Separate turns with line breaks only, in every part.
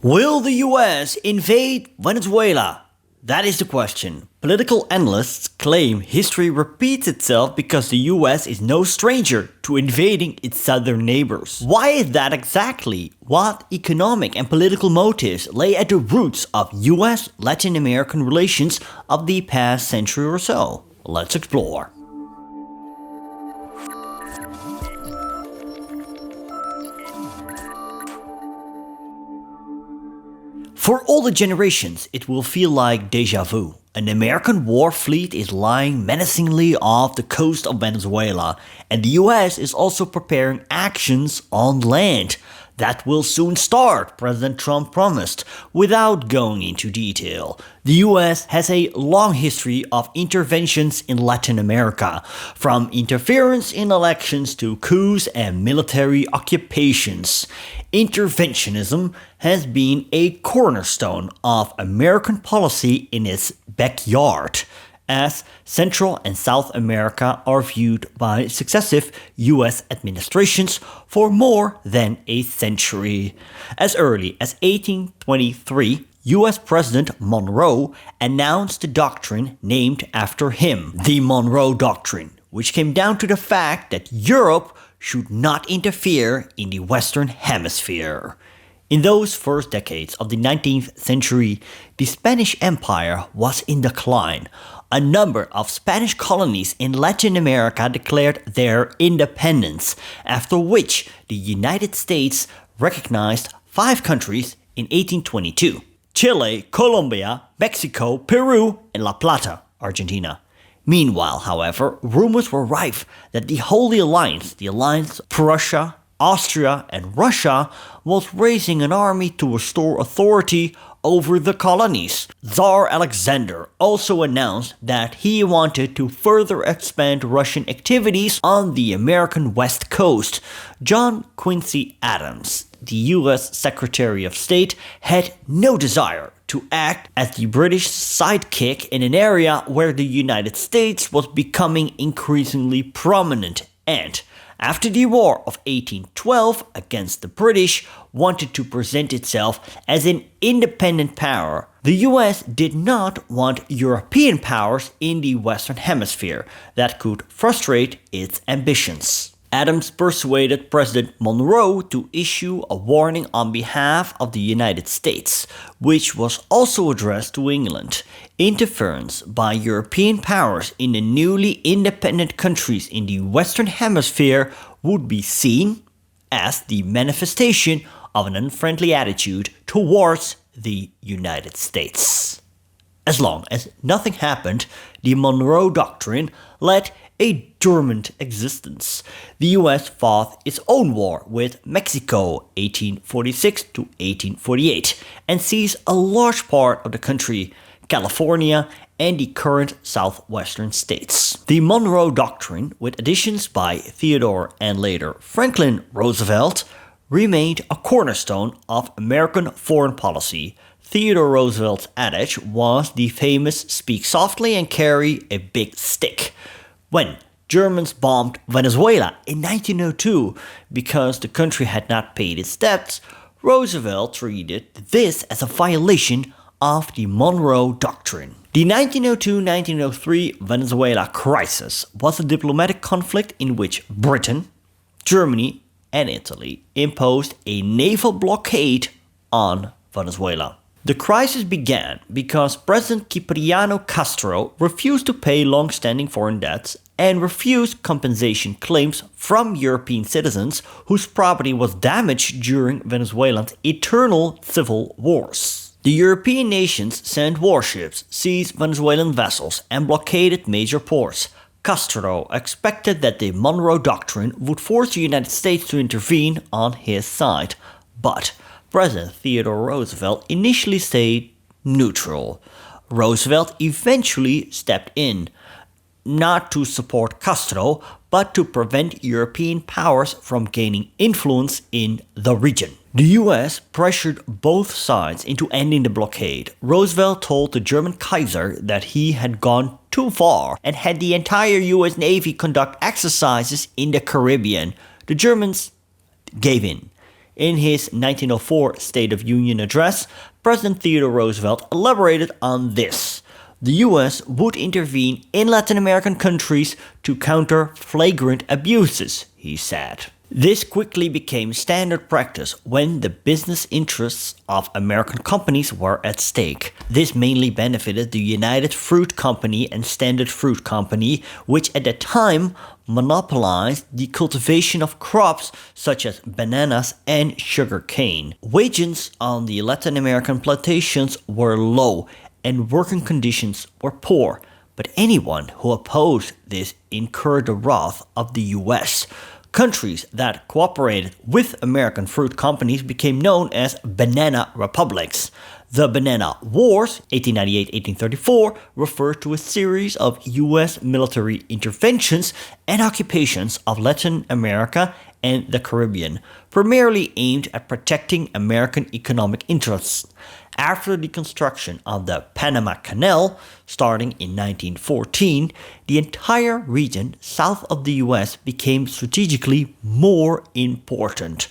Will the US invade Venezuela? That is the question. Political analysts claim history repeats itself because the US is no stranger to invading its southern neighbors. Why is that exactly? What economic and political motives lay at the roots of US-Latin American relations of the past century or so? Let's explore. For older generations, it will feel like déjà vu. An American war fleet is lying menacingly off the coast of Venezuela, and the US is also preparing actions on land. That will soon start, President Trump promised. Without going into detail, the US has a long history of interventions in Latin America, from interference in elections to coups and military occupations. Interventionism has been a cornerstone of American policy in its backyard, as Central and South America are viewed by successive US administrations for more than a century. As early as 1823, US President Monroe announced a doctrine named after him, the Monroe Doctrine, which came down to the fact that Europe should not interfere in the Western Hemisphere. In those first decades of the 19th century, the Spanish Empire was in decline. A number of Spanish colonies in Latin America declared their independence, after which the United States recognized 5 countries in 1822: Chile, Colombia, Mexico, Peru, and La Plata, Argentina. Meanwhile, however, rumors were rife that the Holy Alliance, the alliance of Prussia, Austria, and Russia, was raising an army to restore authority over the colonies. Tsar Alexander also announced that he wanted to further expand Russian activities on the American West Coast. John Quincy Adams, the US Secretary of State, had no desire to act as the British sidekick in an area where the United States was becoming increasingly prominent and, after the War of 1812 against the British, wanted to present itself as an independent power. The US did not want European powers in the Western Hemisphere that could frustrate its ambitions. Adams persuaded President Monroe to issue a warning on behalf of the United States, which was also addressed to England. Interference by European powers in the newly independent countries in the Western Hemisphere would be seen as the manifestation of an unfriendly attitude towards the United States. As long as nothing happened, the Monroe Doctrine led a dormant existence. The US fought its own war with Mexico 1846 to 1848 and seized a large part of the country, California, and the current southwestern states. The Monroe Doctrine, with additions by Theodore and later Franklin Roosevelt, remained a cornerstone of American foreign policy. Theodore Roosevelt's adage was the famous "speak softly and carry a big stick." When Germans bombed Venezuela in 1902 because the country had not paid its debts, Roosevelt treated this as a violation of the Monroe Doctrine. The 1902-1903 Venezuela crisis was a diplomatic conflict in which Britain, Germany, and Italy imposed a naval blockade on Venezuela. The crisis began because President Cipriano Castro refused to pay long-standing foreign debts and refused compensation claims from European citizens whose property was damaged during Venezuela's eternal civil wars. The European nations sent warships, seized Venezuelan vessels, and blockaded major ports. Castro expected that the Monroe Doctrine would force the United States to intervene on his side, but President Theodore Roosevelt initially stayed neutral. Roosevelt eventually stepped in, not to support Castro, but to prevent European powers from gaining influence in the region. The US pressured both sides into ending the blockade. Roosevelt told the German Kaiser that he had gone too far and had the entire US Navy conduct exercises in the Caribbean. The Germans gave in. In his 1904 State of Union address, President Theodore Roosevelt elaborated on this. The US would intervene in Latin American countries to counter flagrant abuses, he said. This quickly became standard practice when the business interests of American companies were at stake. This mainly benefited the United Fruit Company and Standard Fruit Company, which at the time monopolized the cultivation of crops such as bananas and sugarcane. Wages on the Latin American plantations were low and working conditions were poor, but anyone who opposed this incurred the wrath of the US. Countries that cooperated with American fruit companies became known as banana republics. The Banana Wars, 1898-1834, referred to a series of US military interventions and occupations of Latin America and the Caribbean, primarily aimed at protecting American economic interests. After the construction of the Panama Canal, starting in 1914, the entire region south of the US became strategically more important.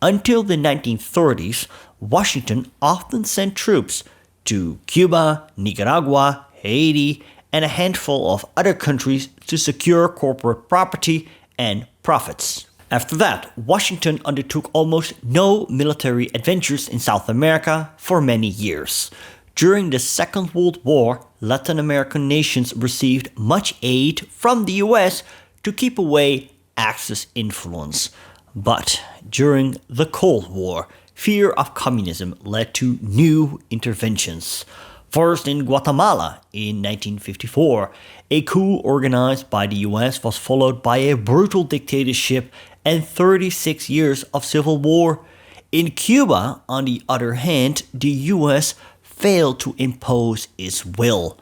Until the 1930s, Washington often sent troops to Cuba, Nicaragua, Haiti, and a handful of other countries to secure corporate property and profits. After that, Washington undertook almost no military adventures in South America for many years. During the Second World War, Latin American nations received much aid from the US to keep away Axis influence. But during the Cold War, fear of communism led to new interventions. First in Guatemala in 1954, a coup organized by the US was followed by a brutal dictatorship and 36 years of civil war. In Cuba, on the other hand, the US failed to impose its will.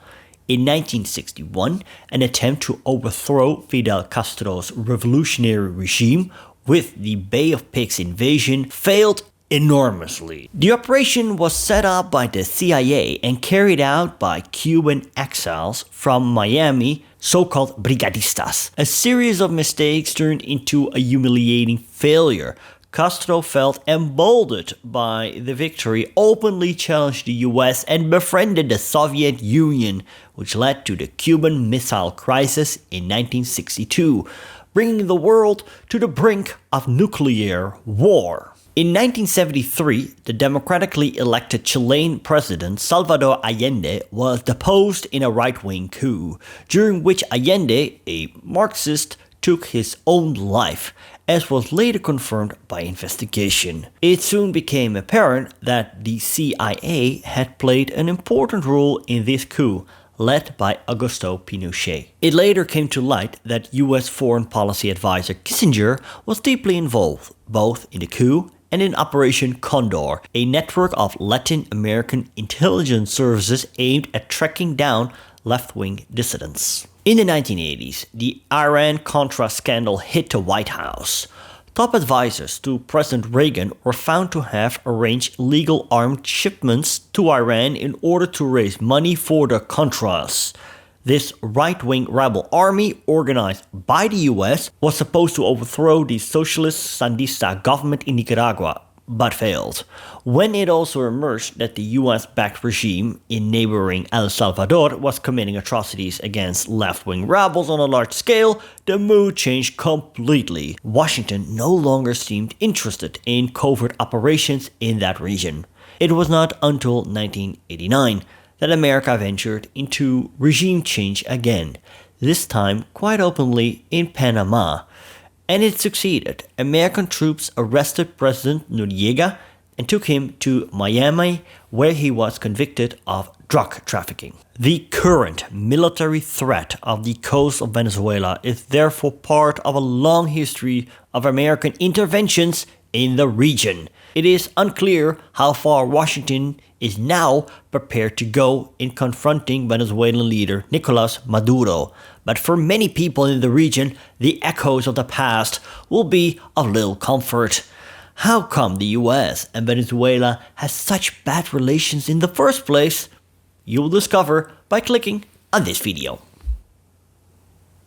In 1961, an attempt to overthrow Fidel Castro's revolutionary regime with the Bay of Pigs invasion failed enormously. The operation was set up by the CIA and carried out by Cuban exiles from Miami, so-called brigadistas. A series of mistakes turned into a humiliating failure. Castro felt emboldened by the victory, openly challenged the US and befriended the Soviet Union, which led to the Cuban Missile Crisis in 1962, bringing the world to the brink of nuclear war. In 1973, the democratically elected Chilean president Salvador Allende was deposed in a right-wing coup, during which Allende, a Marxist, took his own life, as was later confirmed by investigation. It soon became apparent that the CIA had played an important role in this coup, led by Augusto Pinochet. It later came to light that US foreign policy advisor Kissinger was deeply involved, both in the coup and in Operation Condor, a network of Latin American intelligence services aimed at tracking down left-wing dissidents. In the 1980s, the Iran-Contra scandal hit the White House. Top advisors to President Reagan were found to have arranged illegal armed shipments to Iran in order to raise money for the Contras. This right-wing rebel army, organized by the US, was supposed to overthrow the socialist Sandinista government in Nicaragua, but failed. When it also emerged that the US-backed regime in neighboring El Salvador was committing atrocities against left-wing rebels on a large scale, the mood changed completely. Washington no longer seemed interested in covert operations in that region. It was not until 1989 that America ventured into regime change again, this time quite openly in Panama. And it succeeded. American troops arrested President Noriega and took him to Miami, where he was convicted of drug trafficking. The current military threat of the coast of Venezuela is therefore part of a long history of American interventions in the region. It is unclear how far Washington is now prepared to go in confronting Venezuelan leader Nicolas Maduro. But for many people in the region, the echoes of the past will be of little comfort. How come the US and Venezuela has such bad relations in the first place? You will discover by clicking on this video.